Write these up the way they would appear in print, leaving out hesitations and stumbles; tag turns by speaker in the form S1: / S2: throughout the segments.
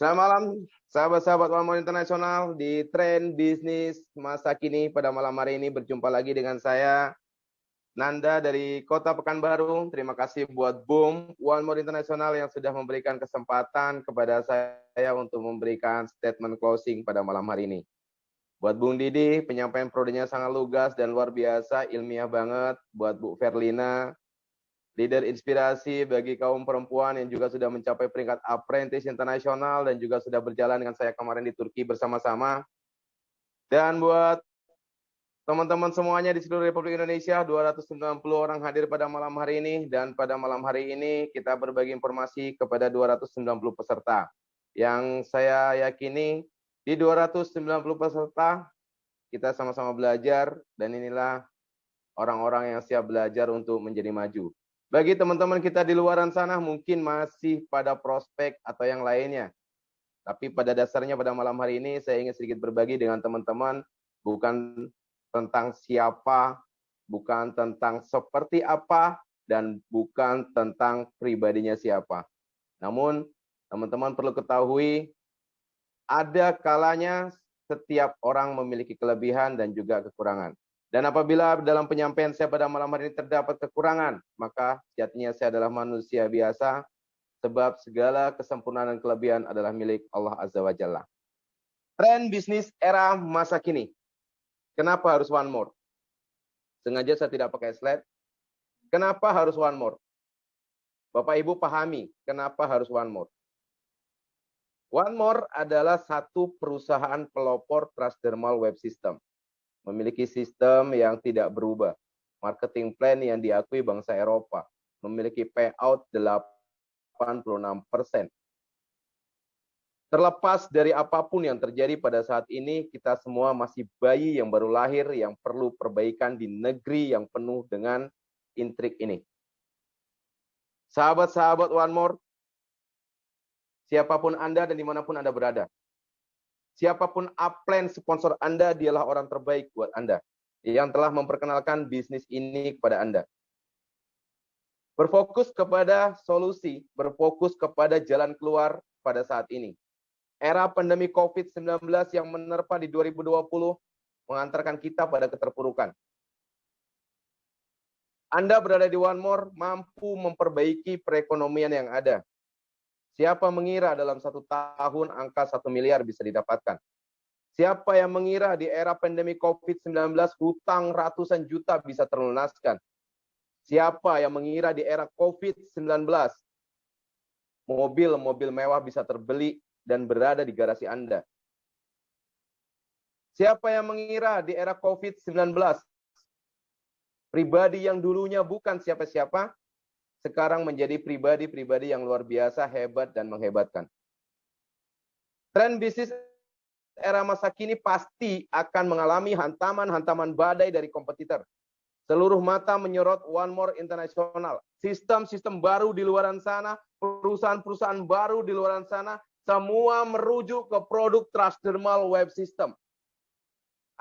S1: Selamat malam, sahabat-sahabat One More Internasional di Tren Bisnis Masa Kini. Pada malam hari ini berjumpa lagi dengan saya, Nanda dari Kota Pekanbaru. Terima kasih buat Boom One More Internasional yang sudah memberikan kesempatan kepada saya untuk memberikan statement closing pada malam hari ini. Buat Bung Didi, penyampaian prodinya sangat lugas dan luar biasa, ilmiah banget. Buat Bu Verlina, leader inspirasi bagi kaum perempuan yang juga sudah mencapai peringkat apprentice internasional dan juga sudah berjalan dengan saya kemarin di Turki bersama-sama. Dan buat teman-teman semuanya di seluruh Republik Indonesia, 290 orang hadir pada malam hari ini, dan pada malam hari ini kita berbagi informasi kepada 290 peserta. Yang saya yakini di 290 peserta kita sama-sama belajar, dan inilah orang-orang yang siap belajar untuk menjadi maju. Bagi teman-teman kita di luaran sana mungkin masih pada prospek atau yang lainnya. Tapi pada dasarnya pada malam hari ini saya ingin sedikit berbagi dengan teman-teman, bukan tentang siapa, bukan tentang seperti apa, dan bukan tentang pribadinya siapa. Namun teman-teman perlu ketahui, ada kalanya setiap orang memiliki kelebihan dan juga kekurangan. Dan apabila dalam penyampaian saya pada malam hari ini terdapat kekurangan, maka sejatinya saya adalah manusia biasa, sebab segala kesempurnaan dan kelebihan adalah milik Allah Azza wa Jalla. Tren bisnis era masa kini. Kenapa harus one more? Sengaja saya tidak pakai slide. Kenapa harus one more? Bapak Ibu pahami kenapa harus one more. One more adalah satu perusahaan pelopor transdermal web system. Memiliki sistem yang tidak berubah. Marketing plan yang diakui bangsa Eropa. Memiliki payout 86%. Terlepas dari apapun yang terjadi pada saat ini, kita semua masih bayi yang baru lahir yang perlu perbaikan di negeri yang penuh dengan intrik ini. Sahabat-sahabat One More, siapapun Anda dan dimanapun Anda berada, siapapun upline sponsor Anda, dialah orang terbaik buat Anda yang telah memperkenalkan bisnis ini kepada Anda. Berfokus kepada solusi, berfokus kepada jalan keluar pada saat ini. Era pandemi COVID-19 yang menerpa di 2020 mengantarkan kita pada keterpurukan. Anda berada di One More mampu memperbaiki perekonomian yang ada. Siapa mengira dalam 1 tahun angka 1 miliar bisa didapatkan? Siapa yang mengira di era pandemi COVID-19 hutang ratusan juta bisa terlunaskan? Siapa yang mengira di era COVID-19 mobil mewah bisa terbeli dan berada di garasi Anda? Siapa yang mengira di era COVID-19 pribadi yang dulunya bukan siapa-siapa sekarang menjadi pribadi-pribadi yang luar biasa, hebat, dan menghebatkan. Tren bisnis era masa kini pasti akan mengalami hantaman-hantaman badai dari kompetitor. Seluruh mata menyorot One More Internasional. Sistem-sistem baru di luaran sana, perusahaan-perusahaan baru di luaran sana, semua merujuk ke produk transdermal web system.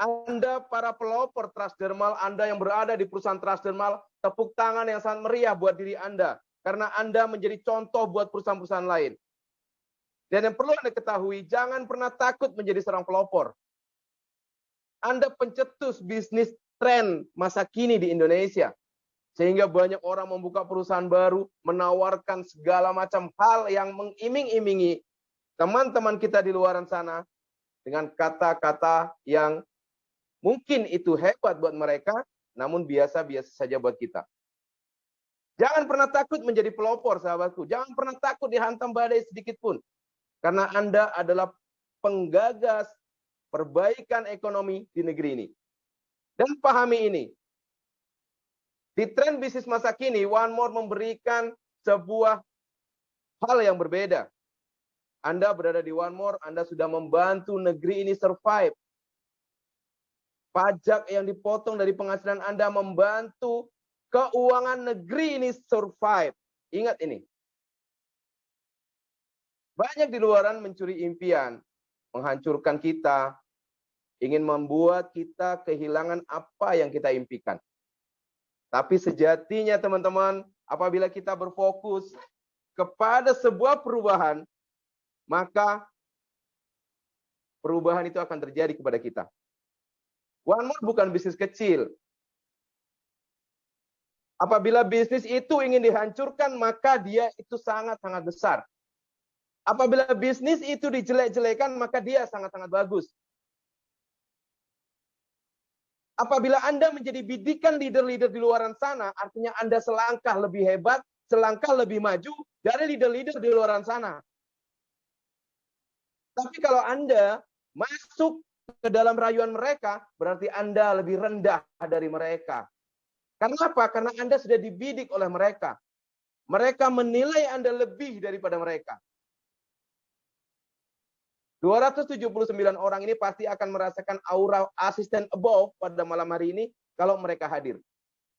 S1: Anda para pelopor transdermal, Anda yang berada di perusahaan transdermal, tepuk tangan yang sangat meriah buat diri Anda. Karena Anda menjadi contoh buat perusahaan-perusahaan lain. Dan yang perlu Anda ketahui, jangan pernah takut menjadi seorang pelopor. Anda pencetus bisnis tren masa kini di Indonesia. Sehingga banyak orang membuka perusahaan baru, menawarkan segala macam hal yang mengiming-imingi teman-teman kita di luaran sana dengan kata-kata yang mungkin itu hebat buat mereka, namun biasa-biasa saja buat kita. Jangan pernah takut menjadi pelopor, sahabatku. Jangan pernah takut dihantam badai sedikit pun. Karena Anda adalah penggagas perbaikan ekonomi di negeri ini. Dan pahami ini. Di tren bisnis masa kini, One More memberikan sebuah hal yang berbeda. Anda berada di One More, Anda sudah membantu negeri ini survive. Pajak yang dipotong dari penghasilan Anda membantu keuangan negeri ini survive. Ingat ini. Banyak di luaran mencuri impian, menghancurkan kita, ingin membuat kita kehilangan apa yang kita impikan. Tapi sejatinya teman-teman, apabila kita berfokus kepada sebuah perubahan, maka perubahan itu akan terjadi kepada kita. One More bukan bisnis kecil. Apabila bisnis itu ingin dihancurkan, maka dia itu sangat-sangat besar. Apabila bisnis itu dijelek-jelekan, maka dia sangat-sangat bagus. Apabila Anda menjadi bidikan leader-leader di luar sana, artinya Anda selangkah lebih hebat, selangkah lebih maju dari leader-leader di luar sana. Tapi kalau Anda masuk ke dalam rayuan mereka, berarti Anda lebih rendah dari mereka. Karena apa? Karena Anda sudah dibidik oleh mereka. Mereka menilai Anda lebih daripada mereka. 279 orang ini pasti akan merasakan aura asisten above pada malam hari ini kalau mereka hadir.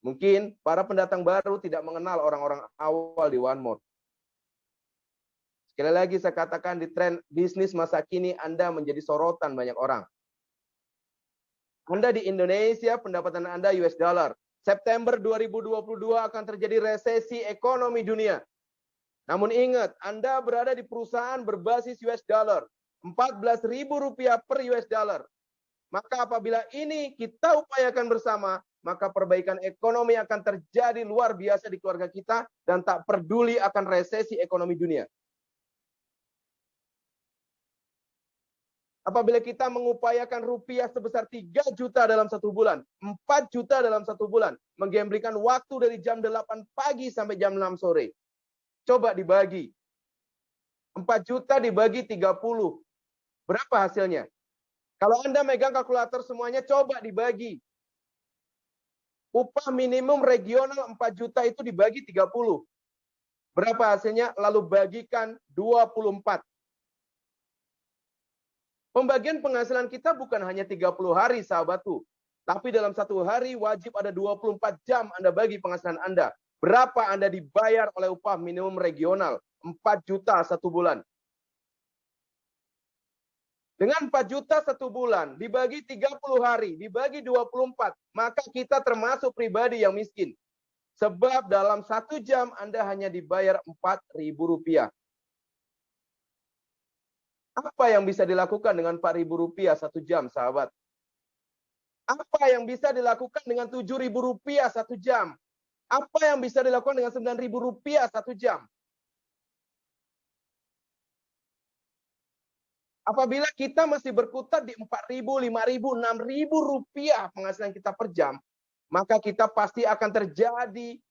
S1: Mungkin para pendatang baru tidak mengenal orang-orang awal di One More. Sekali lagi saya katakan, di tren bisnis masa kini Anda menjadi sorotan banyak orang. Anda di Indonesia, pendapatan Anda US dollar. September 2022 akan terjadi resesi ekonomi dunia. Namun ingat, Anda berada di perusahaan berbasis US dollar. Rp14.000 per US dollar. Maka apabila ini kita upayakan bersama, maka perbaikan ekonomi akan terjadi luar biasa di keluarga kita dan tak peduli akan resesi ekonomi dunia. Apabila kita mengupayakan rupiah sebesar 3 juta dalam 1 bulan, 4 juta dalam 1 bulan, menggamblingkan waktu dari jam 8 pagi sampai jam 6 sore. Coba dibagi. 4 juta dibagi 30. Berapa hasilnya? Kalau Anda megang kalkulator semuanya, coba dibagi. Upah minimum regional 4 juta itu dibagi 30. Berapa hasilnya? Lalu bagikan 24. Pembagian penghasilan kita bukan hanya 30 hari, sahabatku. Tapi dalam 1 hari wajib ada 24 jam Anda bagi penghasilan Anda. Berapa Anda dibayar oleh upah minimum regional? 4 juta 1 bulan. Dengan 4 juta 1 bulan, dibagi 30 hari, dibagi 24, maka kita termasuk pribadi yang miskin. Sebab dalam 1 jam Anda hanya dibayar Rp4.000. Apa yang bisa dilakukan dengan Rp4.000 1 jam, sahabat? Apa yang bisa dilakukan dengan Rp7.000 1 jam? Apa yang bisa dilakukan dengan Rp9.000 1 jam? Apabila kita masih berkutat di Rp4.000, Rp5.000, Rp6.000 penghasilan kita per jam, maka kita pasti akan terjadi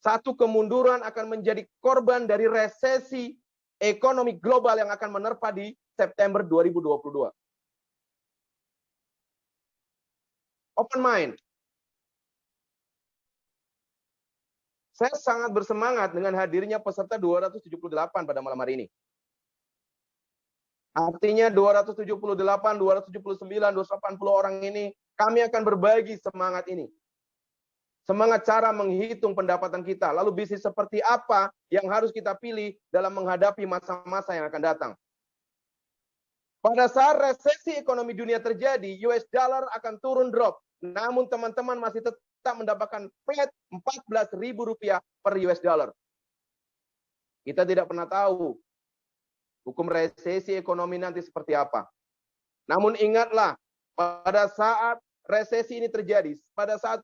S1: satu kemunduran, akan menjadi korban dari resesi ekonomi global yang akan menerpa di September 2022. Open mind. Saya sangat bersemangat dengan hadirnya peserta 278 pada malam hari ini. Artinya 278, 279, 280 orang ini, kami akan berbagi semangat ini. Semangat cara menghitung pendapatan kita. Lalu bisnis seperti apa yang harus kita pilih dalam menghadapi masa-masa yang akan datang. Pada saat resesi ekonomi dunia terjadi, US dollar akan turun drop. Namun teman-teman masih tetap mendapatkan flat Rp14.000 per US dollar. Kita tidak pernah tahu hukum resesi ekonomi nanti seperti apa. Namun ingatlah, pada saat resesi ini terjadi, pada saat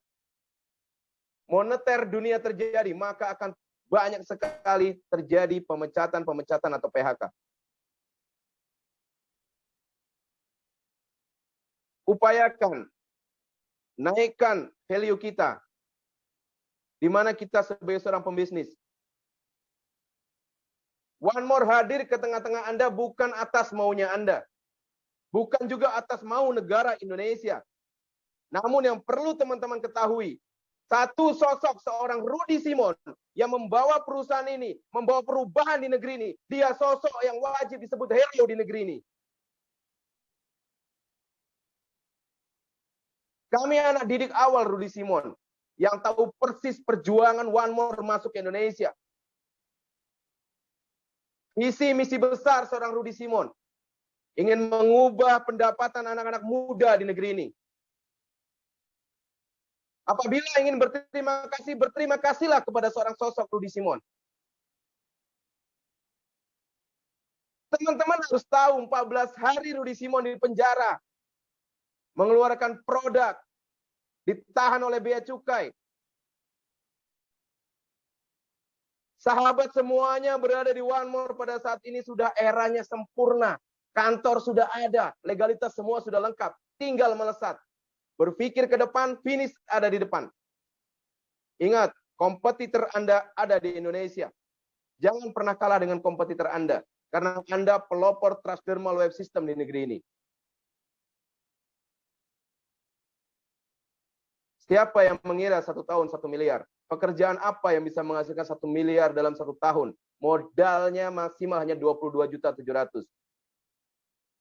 S1: moneter dunia terjadi, maka akan banyak sekali terjadi pemecatan-pemecatan atau PHK. Upayakan naikkan value kita, di mana kita sebagai seorang pembisnis. One More hadir ke tengah-tengah Anda bukan atas maunya Anda. Bukan juga atas mau negara Indonesia. Namun yang perlu teman-teman ketahui, satu sosok seorang Rudy Simon yang membawa perusahaan ini, membawa perubahan di negeri ini. Dia sosok yang wajib disebut hero di negeri ini. Kami anak didik awal Rudy Simon yang tahu persis perjuangan One More masuk ke Indonesia. Misi besar seorang Rudy Simon ingin mengubah pendapatan anak-anak muda di negeri ini. Apabila ingin berterima kasihlah kepada seorang sosok Rudy Simon. Teman-teman harus tahu 14 hari Rudi Simon di penjara. Mengeluarkan produk. Ditahan oleh bea cukai. Sahabat semuanya berada di One More pada saat ini sudah eranya sempurna. Kantor sudah ada. Legalitas semua sudah lengkap. Tinggal melesat. Berpikir ke depan, finish ada di depan. Ingat, kompetitor Anda ada di Indonesia. Jangan pernah kalah dengan kompetitor Anda. Karena Anda pelopor transdermal wave system di negeri ini. Siapa yang mengira 1 tahun 1 miliar? Pekerjaan apa yang bisa menghasilkan 1 miliar dalam 1 tahun? Modalnya maksimal hanya 22.700.000.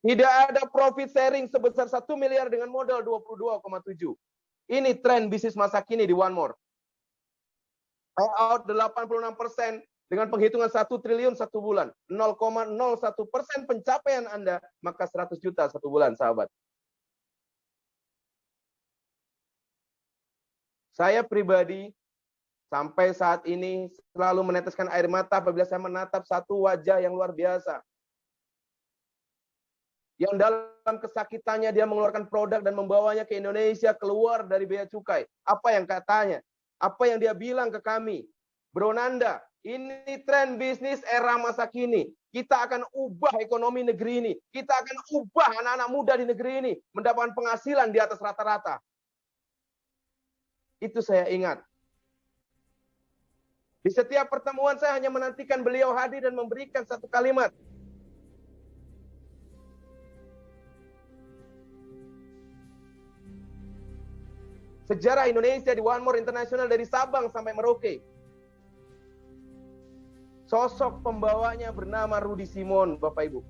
S1: Tidak ada profit sharing sebesar 1 miliar dengan modal 22,7. Ini tren bisnis masa kini di One More. Payout 86% dengan penghitungan 1 triliun 1 bulan. 0,01% pencapaian Anda, maka 100 juta 1 bulan, sahabat. Saya pribadi sampai saat ini selalu meneteskan air mata apabila saya menatap satu wajah yang luar biasa. Yang dalam kesakitannya dia mengeluarkan produk dan membawanya ke Indonesia keluar dari bea cukai. Apa yang katanya? Apa yang dia bilang ke kami? Bro Nanda, ini tren bisnis era masa kini. Kita akan ubah ekonomi negeri ini. Kita akan ubah anak-anak muda di negeri ini mendapatkan penghasilan di atas rata-rata. Itu saya ingat. Di setiap pertemuan saya hanya menantikan beliau hadir dan memberikan satu kalimat. Sejarah Indonesia di One More International dari Sabang sampai Merauke. Sosok pembawanya bernama Rudi Simon, Bapak Ibu.